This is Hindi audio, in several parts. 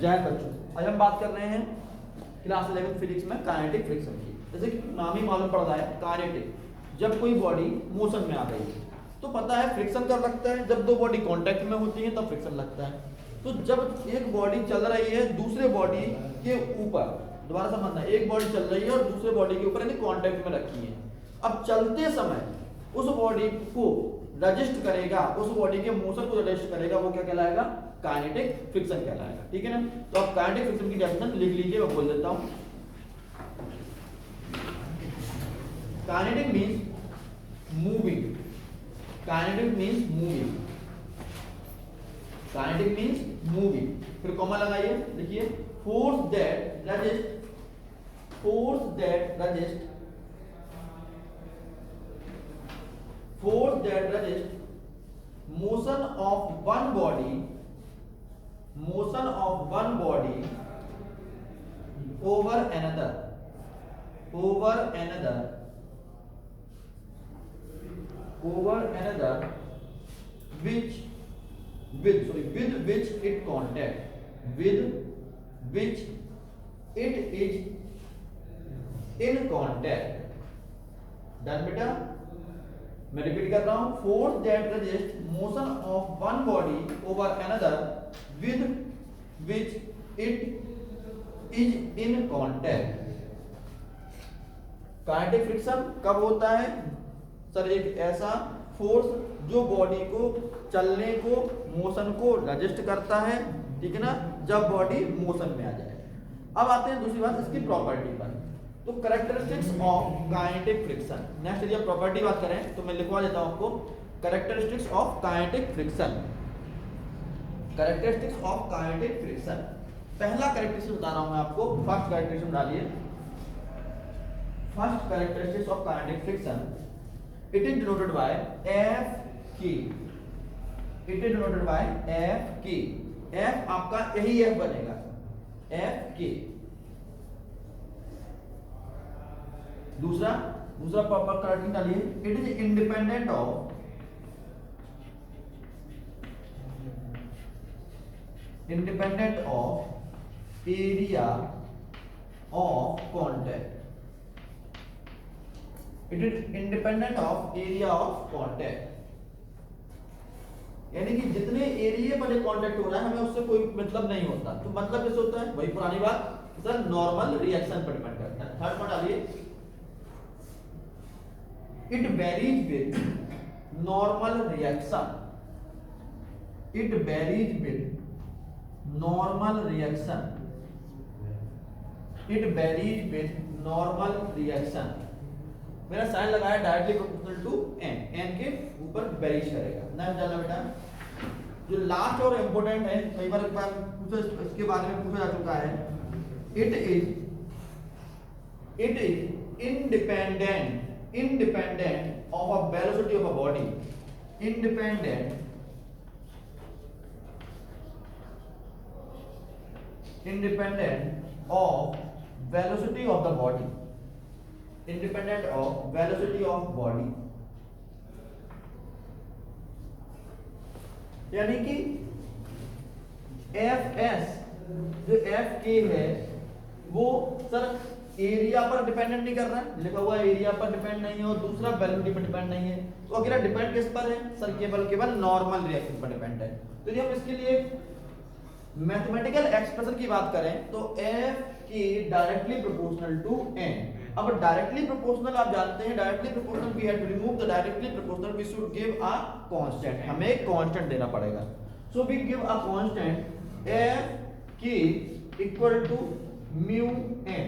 जय बच्चों, आज हम बात कर रहे हैं क्लास 11 फिजिक्स में काइनेटिक फ्रिक्शन की। जैसे कि नाम ही मालूम पड़ रहा है काइनेटिक, जब कोई बॉडी मोशन में आ गई तो पता है फ्रिक्शन कब लगता है, जब दो बॉडी कांटेक्ट में होती है तब फ्रिक्शन लगता है। तो जब एक बॉडी चल रही है दूसरे बॉडी के ऊपर, दोबारा समझना, एक बॉडी चल रही है और दूसरे बॉडी के ऊपर यानी कांटेक्ट में रखी है। अब चलते समय उस बॉडी को रजिस्ट करेगा, उस बॉडी के मोशन को रजिस्ट करेगा, वो क्या कहलाएगा? काइनेटिक फ्रिक्शन कहलाएगा। ठीक है ना? तो अब काइनेटिक फ्रिक्शन की डेफिनेशन लिख लीजिए, मैं बोल देता हूं। Kinetic means moving, kinetic means moving, kinetic means moving. फिर कॉमा लगाइए, देखिए force that resist, force that resist, force that resists motion of one body, motion of one body over another, over another, over another, which with which it contact, with which it is in contact. Done बेटा? मैं रिपीट कर रहा हूं, force that resist motion of one body over another with which it is in contact. Kinetic friction कब होता है सर? एक ऐसा फोर्स जो बॉडी को चलने को, मोशन को रजिस्ट करता है, ठीक है ना, जब बॉडी मोशन में आ जाए। अब आते हैं दूसरी बात इसकी प्रॉपर्टी पर। तो characteristics of kinetic friction, next यदि आप प्रॉपर्टी बात करें तो मैं लिखवा देता हूं आपको characteristics of kinetic friction. Characteristics of kinetic friction, पहला कैरेक्टरिस्टिक बता रहा हूं मैं आपको, फर्स्ट कैरेक्टरिस्टिक डालिए। First characteristics of kinetic friction, it is denoted by F K, it is denoted by F K. F आपका यही एफ बनेगा, एफ के। दूसरा प्रॉपर करेक्टिंग डालिए, it is independent of, independent of area of contact, it is independent of area of contact. यानी कि जितने एरिया पर कांटेक्ट हो रहा है हमें उससे कोई मतलब नहीं होता। तो मतलब कैसे होता है? वही पुरानी बात सर, नॉर्मल रिएक्शन पर डिपेंड करता है। थर्ड पॉइंट डालिए, it varies with normal reaction, it varies with normal reaction, it varies with normal reaction। मेरा साइन लगाया directly proportional to n, n के ऊपर वेरीज करेगा। नाम जानना बेटा, जो लास्ट और इंपॉर्टेंट है, कई बार इसके बारे में पूछा जा चुका है, it is independent, independent of a velocity of a body, independent, independent of velocity of the body, independent of velocity of body। यानी कि Fs जो Fk है वो सर एरिया पर डिपेंडेंट नहीं कर रहा है, लिखा हुआ एरिया पर डिपेंड नहीं है, और दूसरा वेलोसिटी पर डिपेंड नहीं है। तो अगला डिपेंड किस पर है सर? केवल नॉर्मल रिएक्शन पर डिपेंड है। तो यदि हम इसके लिए मैथमेटिकल एक्सप्रेशन की बात करें तो F की डायरेक्टली प्रोपोर्शनल टू n। अब डायरेक्टली प्रोपोर्शनल आप जानते हैं, directly proportional we have to remove the directly proportional, we should give a constant, हमें एक कांस्टेंट देना पड़ेगा। So we give a constant F की equal to mu n।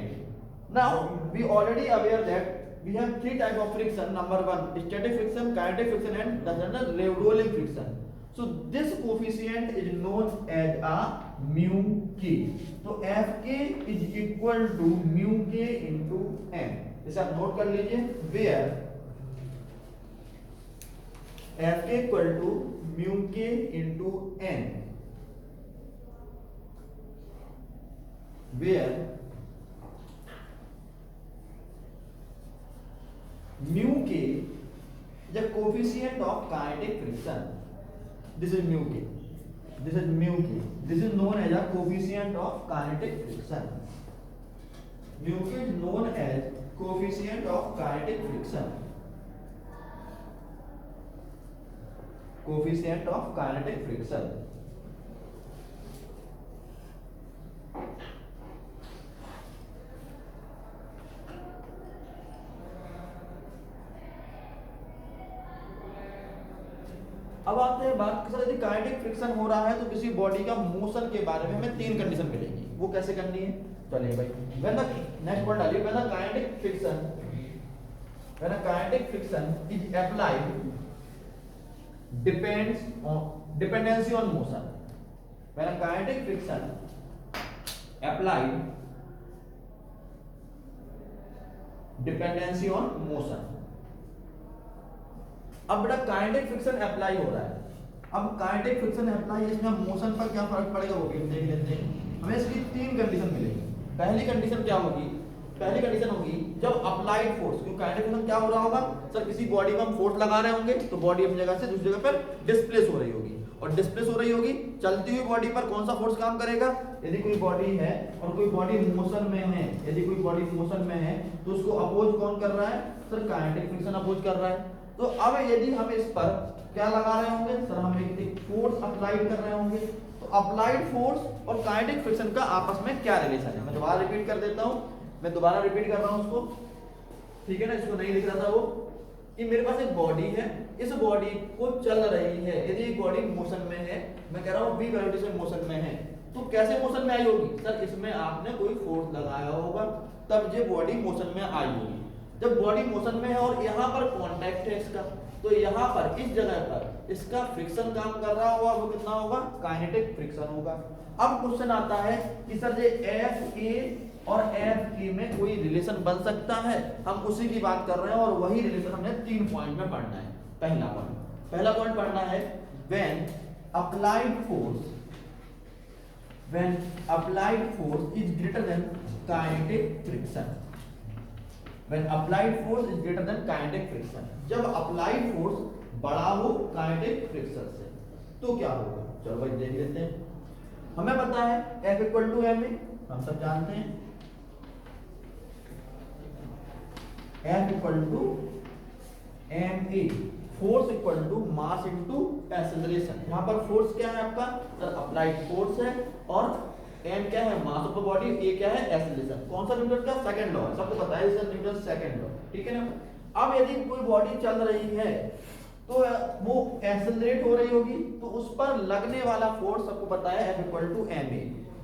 Now we already aware that we have three type of friction. Number one, static friction, kinetic friction, and the other rolling friction. So this coefficient is known as a mu k. So Fk is equal to mu k into n. इसे आप नोट कर लीजिए, where Fk equal to mu k into n, where mu k is the coefficient of kinetic friction, this is mu k। This is mu K, this is known as a coefficient of kinetic friction. Mu K is known as coefficient of kinetic friction, coefficient of kinetic friction. अब आते हैं बात, सर यदि काइनेटिक फ्रिक्शन हो रहा है तो किसी बॉडी का मोशन के बारे में हमें तीन कंडीशन मिलेगी, वो कैसे करनी है? चलिए भाई, व्हेन द नेक्स्ट वर्ड डालिए, when the kinetic friction, when the kinetic friction is applied depends on dependency on motion, when the kinetic friction applied dependency on motion. अब बेटा काइनेटिक फ्रिक्शन अप्लाई हो रहा है, अब काइनेटिक फ्रिक्शन अप्लाई इसमें मोशन पर क्या फर्क पड़ेगा वो भी देख लेते हैं। हमें इसकी तीन कंडीशन मिलेगी। पहली कंडीशन क्या होगी? पहली कंडीशन होगी जब अप्लाइड फोर्स, क्योंकि काइनेटिक फ्रिक्शन क्या हो रहा होगा सर, किसी बॉडी में हम फोर्स लगा रहे होंगे तो बॉडी अपनी जगह से दूसरी जगह पर डिस्प्लेस हो रही होगी, और डिस्प्लेस हो रही होगी चलती हुई बॉडी पर कौन सा फोर्स काम करेगा? यदि कोई बॉडी है और कोई बॉडी मोशन में है, यदि कोई बॉडी मोशन में है तो उसको अपोज कौन कर रहा है? सर काइनेटिक फ्रिक्शन अपोज कर रहा है। तो अब यदि हम इस पर क्या लगा रहे होंगे? सर हम एक फोर्स अप्लाइड कर रहे होंगे, तो अप्लाइड फोर्स और काइनेटिक फ्रिक्शन का आपस में क्या रिलेशन है? मैं दोबारा रिपीट कर देता हूं, मैं दोबारा रिपीट कर रहा हूं उसको, ठीक है ना, इसको नहीं लिख रहा था वो, कि मेरे पास एक बॉडी है, इस बॉडी को चल रही है, यदि एक बॉडी मोशन में है, मैं कह रहा हूं v वेलोसिटी से मोशन में है, तो कैसे मोशन में आई होगी? सर इसमें आपने कोई फोर्स लगाया होगा तब ये बॉडी मोशन में आई होगी। जब बॉडी मोशन में है और यहाँ पर कांटेक्ट है इसका, तो यहाँ पर इस जगह पर इसका फ्रिक्शन काम कर रहा होगा, वो कितना होगा? काइनेटिक फ्रिक्शन होगा। अब क्वेश्चन आता है कि सर ये एफ ए और एफ के में कोई रिलेशन बन सकता है? हम उसी की बात कर रहे हैं और वही रिलेशन हमने 3 पॉइंट में पढ़ना है। पहला पॉइंट पढ़ना है when applied force is greater than kinetic friction, when applied force is greater than kinetic friction, जब applied force बड़ा हो kinetic friction से तो क्या होगा? चलो भाई देख लेते हैं। हमें पता है F इक्वल टू ma, हम सब जानते हैं F equal to ma, force equal to mass into acceleration. यहाँ पर फोर्स क्या है आपका? सर अप्लाइड फोर्स है, और m क्या है? मास ऑफ द बॉडी, a क्या है? एक्सेलरेशन। कौन सा न्यूटन का? सेकंड लॉ, सबको पता है इसका न्यूटन सेकंड लॉ, ठीक है ना। अब यदि कोई बॉडी चल रही है तो वो एक्सेलरेट हो रही होगी, तो उस पर लगने वाला फोर्स सबको पता है F इक्वल टू ma।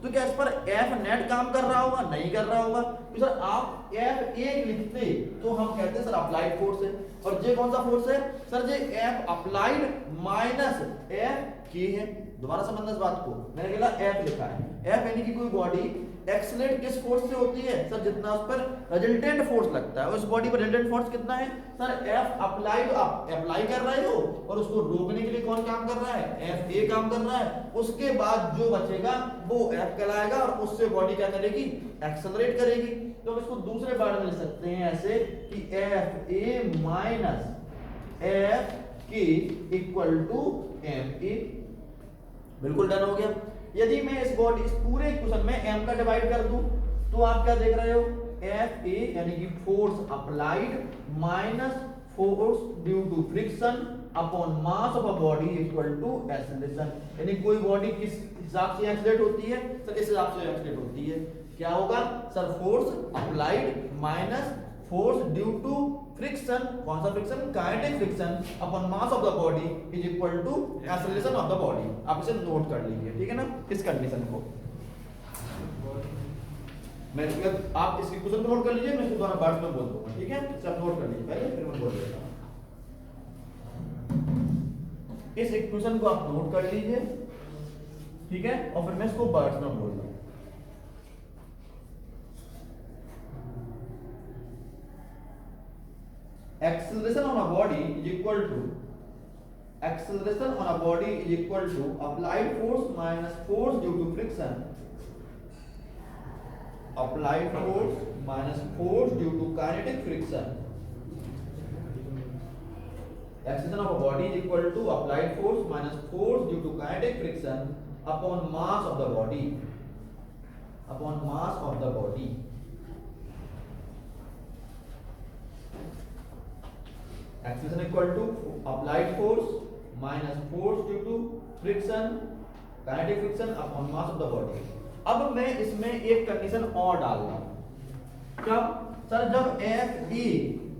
तो क्या इस पर F नेट काम कर रहा होगा? नहीं कर रहा होगा। तो सर आप F एक लिखते तो हम कहते हैं सर अप्लाइड फोर्स है, और ये कौन सा फोर्स है? सर ये F अप्लाइड माइनस F की है। दोबारा समझना इस बात को, मैंने कहा F लिखा है, F यानी कि कोई बॉडी एक्सेलरेट किस फोर्स से होती है? सर जितना उस पर रिजल्टेंट फोर्स लगता है, उस बॉडी पर रिजल्टेंट फोर्स कितना है? सर F अप्लाइड, आप अप्लाई कर रहे हो और उसको रोकने के लिए कौन काम कर रहा है? F A काम कर रहा है। उसके बाद जो बचेगा वो F कहलाएगा, और उससे बॉडी क्या करेगी? एक्सेलरेट करेगी। तो हम इसको दूसरे पार्ट में लिख सकते हैं ऐसे कि F A minus F K equal to ma। बिल्कुल डन हो गया। यदि मैं इस बॉडी, इस पूरे इक्वेशन में m का डिवाइड कर दूं तो आप क्या देख रहे हो? F A यानी कि force applied minus force due to friction upon mass of a body equal to acceleration. यानी कोई बॉडी किस हिसाब से एक्सेलरेट होती है? सर इस हिसाब से एक्सेलरेट होती है। क्या होगा? Sir force applied minus force due to friction, कौन सा friction? Kinetic friction upon mass of the body is equal to acceleration of the body. आप इसे नोट कर लीजिए, ठीक है ना, इस कंडीशन को। मैं आप इसकी क्वेश्चन नोट कर लीजिए, मैं इसको दोबारा बाद में बोल दूंगा, ठीक है? सब नोट कर लीजिए पहले, फिर मैं बोल देता हूं। इस इक्वेशन को आप नोट कर लीजिए, ठीक है, और फिर मैं इसको वर्ड्स में बोल दूंगा। Acceleration on a body is equal to applied force minus force due to friction. Applied force minus force due to kinetic friction. Acceleration of a body is equal to applied force minus force due to kinetic friction upon mass of the body, upon mass of the body. Acceleration equal to applied force minus force due to friction, kinetic friction upon mass of the body. अब मैं इसमें एक कंडीशन और डाल रहा हूं। कब सर? जब एफ ई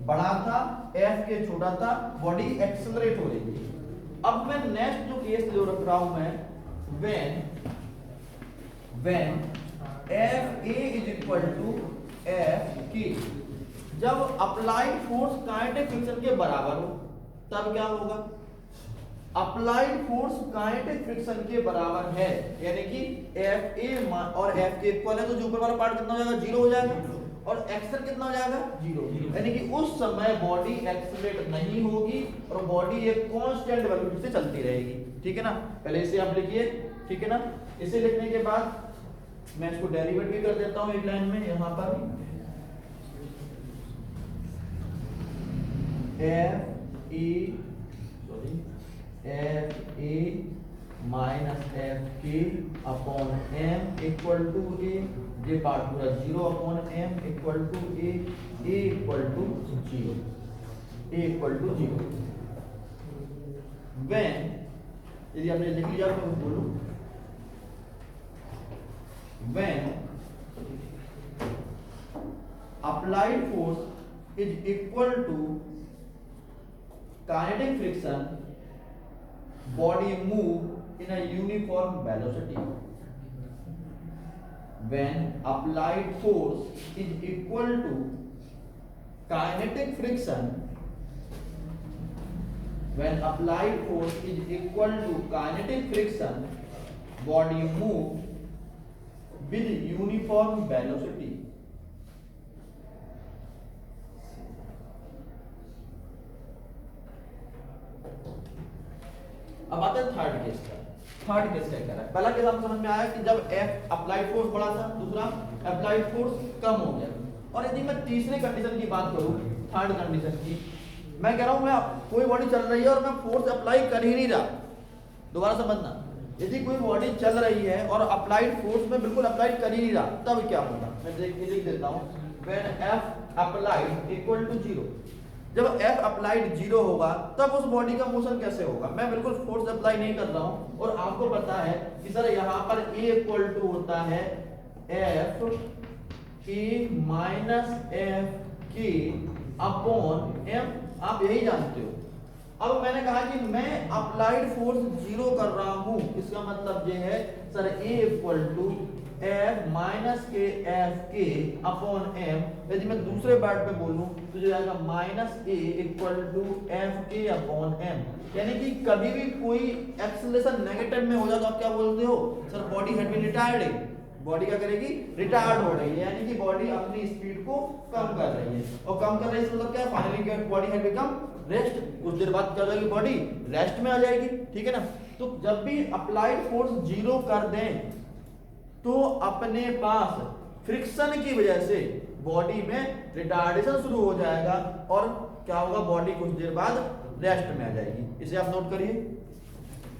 बड़ा था, एफ के छोटा था, बॉडी एक्सेलरेट हो रही थी। अब मैं नेक्स्ट जो केस जो रख रहा हूं मैं, when F A is equal to F K, जब अप्लाइड फोर्स काइनेटिक फ्रिक्शन के बराबर हो तब क्या होगा? अप्लाइड फोर्स काइनेटिक फ्रिक्शन के बराबर है, यानी कि एफ ए और एफ के इक्वल है, तो जो ऊपर वाला पार्ट कितना हो जाएगा? जीरो हो जाएगा, और एक्सेल कितना हो जाएगा? जीरो। यानी कि उस समय बॉडी एक्सेलरेट नहीं होगी और बॉडी एक कांस्टेंट वैल्यू से चलती रहेगी। ठीक है ना? पहले इसे आप लिखिए, ठीक है ना? इसे लिखने के बाद मैं इसको डेरिवेट भी कर देता हूं एक लाइन में। यहां पर F A minus F K upon M equal to A, ये पार्ट पूरा zero upon M equal to A equal to zero, A equal to zero. When, यदि आपने लिख लिया तो मैं बोलूं, when applied force is equal to kinetic friction, body move in a uniform velocity. When applied force is equal to kinetic friction, when applied force is equal to kinetic friction, body move with uniform velocity. अब आते हैं थर्ड केस का। थर्ड केस क्या कह रहा है? पहला केस आपको समझ में आया कि जब एफ अप्लाइड फोर्स बड़ा था, दूसरा अप्लाइड फोर्स कम हो गया। और यदि मैं तीसरे कंडीशन की बात करूं, थर्ड कंडीशन की, मैं कह रहा हूं मैं कोई बॉडी चल रही है और मैं फोर्स अप्लाई कर ही नहीं रहा। दोबारा समझना, यदि कोई बॉडी चल रही है और अप्लाइड फोर्स में बिल्कुल अप्लाई कर ही नहीं रहा, तब क्या होगा? मैं लिख देता हूं, when F applied equal to zero. जब F अप्लाइड जीरो होगा तब उस बॉडी का मोशन कैसे होगा? मैं बिल्कुल फोर्स अप्लाई नहीं कर रहा हूं और आपको पता है कि सर यहां पर A इक्वल टू होता है F A minus F K upon M, आप यही जानते हो। अब मैंने कहा कि मैं अप्लाइड फोर्स जीरो कर रहा हूं, इसका मतलब ये है sir A equal to F minus K F K upon M. यदि मैं दूसरे पार्ट पे बोलूं तो जो आएगा minus A equal to F K upon M. यानी कि कभी भी कोई एक्सेलरेशन नेगेटिव में हो जाए तो आप क्या बोलते हो? Sir body had been retarding, body क्या करेगी? रिटायर्ड हो रही है, यानी कि बॉडी अपनी स्पीड को कम कर रही है। और कम कर रही है मतलब क्या? Finally get body had become rest. कुछ देर बाद क्या हो जाएगी? बॉडी रेस्ट में आ जाएगी। ठीक है ना? तो जब भी अप्लाइड फोर्स जीरो कर दें तो अपने पास फ्रिक्शन की वजह से बॉडी में रिटार्डेशन शुरू हो जाएगा और क्या होगा? बॉडी कुछ देर बाद रेस्ट में आ जाएगी। इसे आप नोट करिए,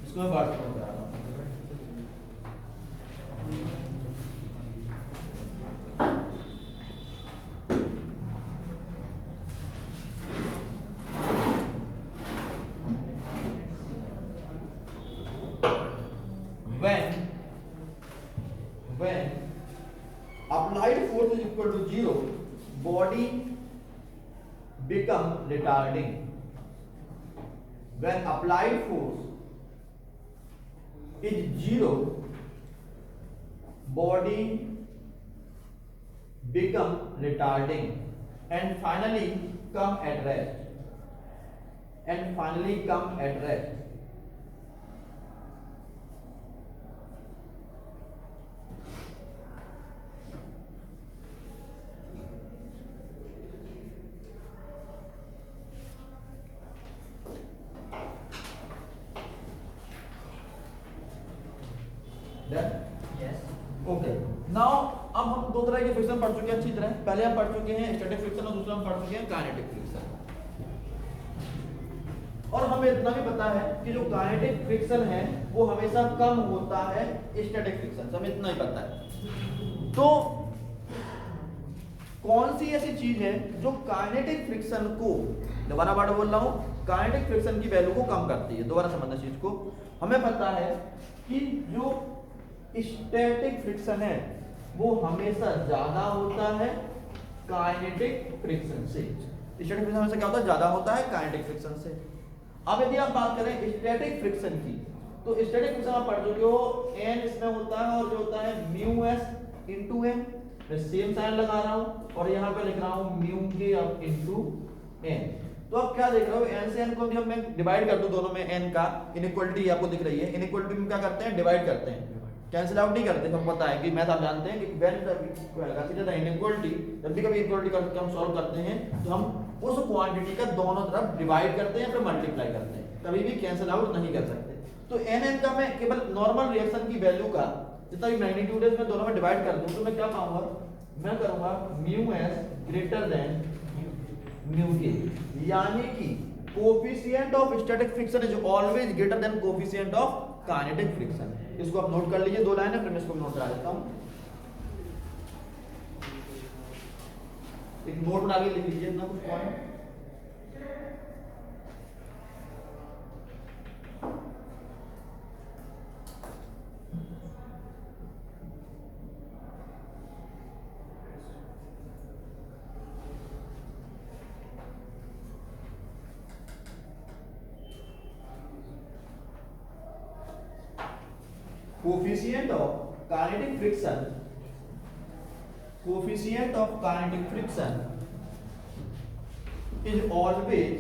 इसको मैं बात कर रहा हूं। When applied force is equal to zero, body become retarding. When applied force is zero, body become retarding and finally come at rest. Okay, now अब हम दो तरह के फ्रिक्शन पढ़ चुके हैं अच्छी तरह। पहले हम पढ़ चुके हैं स्टैटिक फ्रिक्शन और दूसरा हम पढ़ चुके हैं काइनेटिक फ्रिक्शन। और हमें इतना भी पता है कि जो काइनेटिक फ्रिक्शन है वो हमेशा कम होता है स्टैटिक फ्रिक्शन से, हमें इतना ही पता है। तो कौन सी ऐसी चीज है जो काइनेटिक फ्रिक्शन को, दोबारा बार बोल रहा हूं, काइनेटिक फ्रिक्शन की वैल्यू को कम करती है। दोबारा समझना चीज को, हमें पता है कि जो स्टैटिक फ्रिक्शन है वो हमेशा ज्यादा होता है काइनेटिक फ्रिक्शन से। स्टैटिक फ्रिक्शन हमेशा क्या होता है, ज्यादा होता है काइनेटिक फ्रिक्शन से। अब यदि आप बात करें स्टैटिक फ्रिक्शन की, तो स्टैटिक फ्रिक्शन आप पढ़ चुके हो, n इसमें होता है और जो होता है म्यू s इंटू n, मैं सेम साइन लगा रहा हूं और यहाँ पे लिख रहा हूं म्यू k इंटू n। तो आप क्या देख रहे हो, n से n को जब मैं डिवाइड कर दूं दोनों में n का, इनइक्वालिटी आपको दिख रही है, इनइक्वालिटी में क्या करते हैं, डिवाइड करते हैं, कैंसिल आउट नहीं करते। हम पता है कि मैथ आप जानते हैं कि व्हेन द इनइक्वालिटी, जब भी कभी इक्वालिटी करके हम सॉल्व करते हैं तो हम उस क्वांटिटी का दोनों तरफ डिवाइड करते हैं, फिर मल्टीप्लाई करते हैं, कभी भी कैंसिल आउट नहीं कर सकते। तो n का मैं केवल नॉर्मल रिएक्शन की वैल्यू का जितना भी मैग्नीट्यूड है मैं दोनों में डिवाइड कर दूं तो मैं क्या पाऊंगा, मैं करूंगा mu s greater than mu k, यानी कि coefficient of static friction is always greater than coefficient of kinetic friction. इसको आप नोट कर लीजिए, दो लाइन है, फिर मैं इसको नोट करा देता हूं। एक नोट बना के लिख लीजिए ना कुछ point. Coefficient of kinetic friction, coefficient of kinetic friction is always,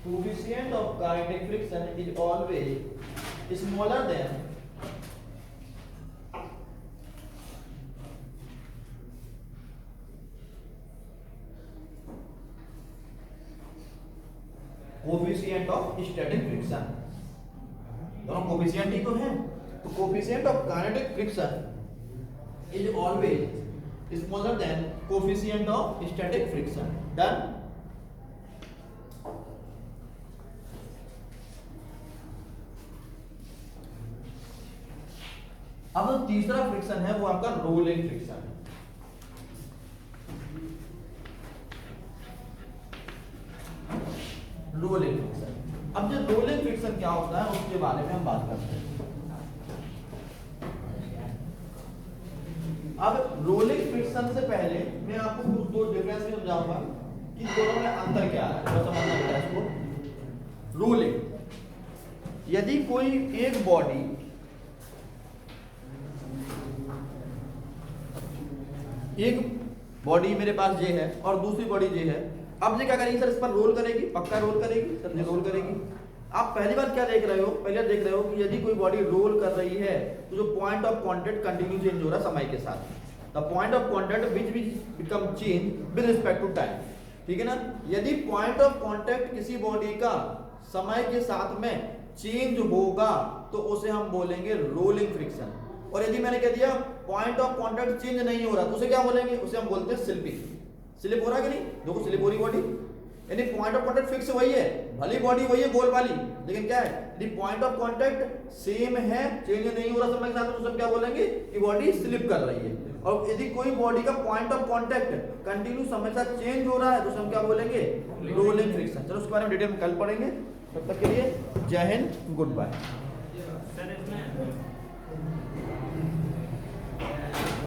coefficient of kinetic friction is always smaller than coefficient of static friction। दोनों कोफिशिएंट ही तो हैं, तो coefficient of kinetic friction is always smaller than coefficient of static friction. Done. अब जो तीसरा फ्रिक्शन है वो आपका रोलिंग फ्रिक्शन है। रोलिंग फ्रिक्शन, अब जो रोलिंग फ्रिक्शन क्या होता है उसके बारे में हम बात करते हैं। अब रोलिंग फ्रिक्शन से पहले मैं आपको कुछ दो डिफरेंस समझाऊंगा कि दोनों में अंतर क्या है, थोड़ा समझना पड़ेगा इसको। रोलिंग, यदि कोई एक बॉडी मेरे पास ये है और दूसरी बॉडी ये है, अब ये क्या करेगी सर, इस पर रोल करेगी, पक्का रोल करेगी सर, ये रोल करेगी। आप पहली बार क्या देख रहे हो, पहले देख रहे हो कि यदि कोई बॉडी रोल कर रही है तो जो point of contact continue change हो रहा है समय के साथ, the point of contact which become change with respect to time, ठीक है ना। यदि पॉइंट ऑफ कांटेक्ट किसी बॉडी का समय के साथ में चेंज होगा तो उसे हम बोलेंगे रोलिंग फ्रिक्शन। और यदि मैंने कह दिया पॉइंट ऑफ कांटेक्ट चेंज नहीं हो रहा तो उसे क्या बोलेंगे, उसे हम बोलते हैं स्लिपिंग। स्लिप हो रहा है कि नहीं, देखो स्लिप हो रही बॉडी, यानी पॉइंट ऑफ कांटेक्ट फिक्स वही है, भली बॉडी वही है गोल वाली, लेकिन क्या है, यदि पॉइंट ऑफ कांटेक्ट सेम है, चेंज नहीं हो रहा समय के साथ, तो हम क्या बोलेंगे कि बॉडी स्लिप कर रही है। और यदि कोई बॉडी का पॉइंट ऑफ कांटेक्ट कंटिन्यू समय के साथ चेंज हो रहा है तो हम क्या बोलेंगे, रोलिंग फ्रिक्शन। चलो उसके बारे में डिटेल में कल पढ़ेंगे, तब तक के लिए जय हिंद, गुड बाय।